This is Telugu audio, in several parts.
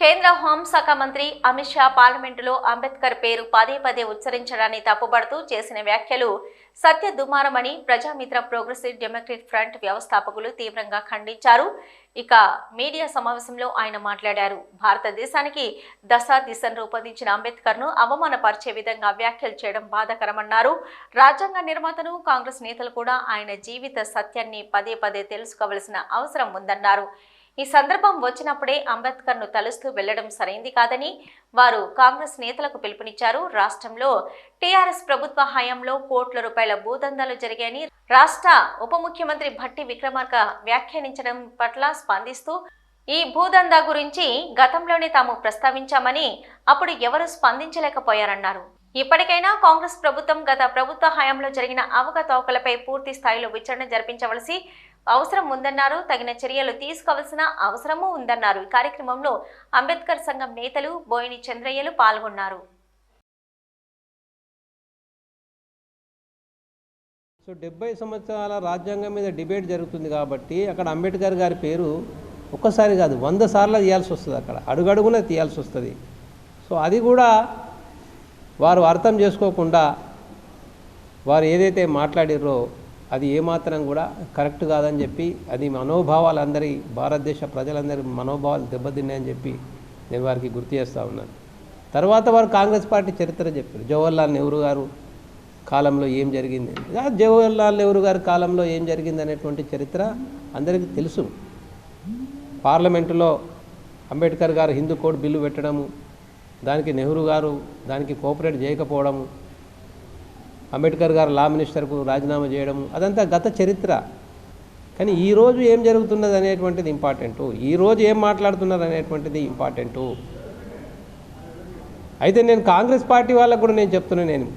కేంద్ర హోంశాఖ మంత్రి అమిత్ షా పార్లమెంటులో అంబేద్కర్ పేరు పదే పదే ఉచ్చరించడాన్ని తప్పుబడుతూ చేసిన వ్యాఖ్యలు సత్య దుమారమని ప్రజామిత్ర ప్రోగ్రెసివ్ డెమోక్రటిక్ ఫ్రంట్ వ్యవస్థాపకులు తీవ్రంగా ఖండించారు. ఇక మీడియా సమావేశంలో ఆయన మాట్లాడారు. భారతదేశానికి దిశను రూపొందించిన అంబేద్కర్ను అవమానపరిచే విధంగా వ్యాఖ్యలు చేయడం బాధాకరమన్నారు. రాజ్యాంగ నిర్మాతను కాంగ్రెస్ నేతలు కూడా ఆయన జీవిత సత్యాన్ని పదే పదే తెలుసుకోవలసిన అవసరం ఉందన్నారు. ఈ సందర్భం వచ్చినప్పుడే అంబేద్కర్ను తలుస్తూ వెళ్లడం సరైంది కాదని వారు కాంగ్రెస్ నేతలకు పిలుపునిచ్చారు. రాష్ట్రంలో టీఆర్ఎస్ ప్రభుత్వ హయాంలో కోట్ల రూపాయల భూదందాలు జరిగాయని రాష్ట్ర ఉప ముఖ్యమంత్రి భట్టి విక్రమార్క వ్యాఖ్యానించడం పట్ల స్పందిస్తూ ఈ భూదందా గురించి గతంలోనే తాము ప్రస్తావించామని అప్పుడు ఎవరూ స్పందించలేకపోయారన్నారు. ఇప్పటికైనా కాంగ్రెస్ ప్రభుత్వం గత ప్రభుత్వ హయాంలో జరిగిన అవకతవకలపై పూర్తి స్థాయిలో విచారణ జరిపించవలసి అవసరం ఉందన్నారు. తగిన చర్యలు తీసుకోవాల్సిన అవసరమూ ఉందన్నారు. ఈ కార్యక్రమంలో అంబేద్కర్ సంఘం నేతలు బోయిని చంద్రయ్యలు పాల్గొన్నారు. సో 70 సంవత్సరాల రాజ్యాంగం మీద డిబేట్ జరుగుతుంది కాబట్టి అక్కడ అంబేద్కర్ గారి పేరు ఒక్కసారి కాదు 100 సార్లు తీయాల్సి వస్తుంది. అక్కడ అడుగడుగున తీయాల్సి వస్తుంది. సో అది కూడా వారు అర్థం చేసుకోకుండా వారు ఏదైతే మాట్లాడిర్రో అది ఏమాత్రం కూడా కరెక్ట్ కాదని చెప్పి అది మనోభావాలందరి భారతదేశ ప్రజలందరి మనోభావాలు దెబ్బతిన్నాయని చెప్పి నేను వారికి గుర్తు చేస్తూ ఉన్నాను. తర్వాత వారు కాంగ్రెస్ పార్టీ చరిత్ర చెప్పారు. జవహర్లాల్ నెహ్రూ గారు కాలంలో ఏం జరిగింది, జవహర్లాల్ నెహ్రూ గారి కాలంలో ఏం జరిగింది అనేటువంటి చరిత్ర అందరికీ తెలుసు. పార్లమెంటులో అంబేద్కర్ గారు హిందూ కోడ్ బిల్లు పెట్టడము, దానికి నెహ్రూ గారు దానికి కోఆపరేట్ చేయకపోవడము, అంబేద్కర్ గారు లా మినిస్టర్కు రాజీనామా చేయడము, అదంతా గత చరిత్ర. కానీ ఈరోజు ఏం జరుగుతున్నది అనేటువంటిది ఇంపార్టెంటు, ఈరోజు ఏం మాట్లాడుతున్నారు అనేటువంటిది ఇంపార్టెంటు. అయితే నేను కాంగ్రెస్ పార్టీ వాళ్ళకు కూడా నేను చెప్తున్నాను,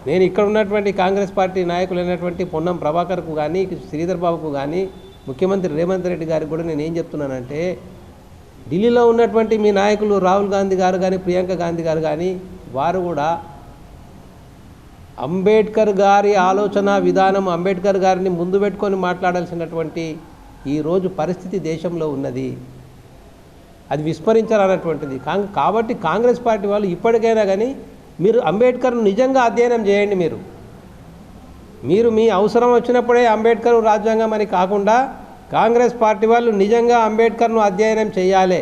నేను ఇక్కడ ఉన్నటువంటి కాంగ్రెస్ పార్టీ నాయకులు అయినటువంటి పొన్నం ప్రభాకర్కు కానీ శ్రీధర్ బాబుకు కానీ ముఖ్యమంత్రి రేవంత్ రెడ్డి గారికి కూడా నేను ఏం చెప్తున్నానంటే, ఢిల్లీలో ఉన్నటువంటి మీ నాయకులు రాహుల్ గాంధీ గారు కానీ ప్రియాంక గాంధీ గారు కానీ వారు కూడా అంబేద్కర్ గారి ఆలోచన విధానం, అంబేద్కర్ గారిని ముందు పెట్టుకొని మాట్లాడాల్సినటువంటి ఈరోజు పరిస్థితి దేశంలో ఉన్నది. అది విస్మరించాలన్నటువంటిది. కాబట్టి కాంగ్రెస్ పార్టీ వాళ్ళు ఇప్పటికైనా కానీ మీరు అంబేద్కర్ను నిజంగా అధ్యయనం చేయండి. మీరు మీ అవసరం వచ్చినప్పుడే అంబేద్కర్ రాజ్యాంగం అని కాకుండా కాంగ్రెస్ పార్టీ వాళ్ళు నిజంగా అంబేద్కర్ను అధ్యయనం చేయాలి.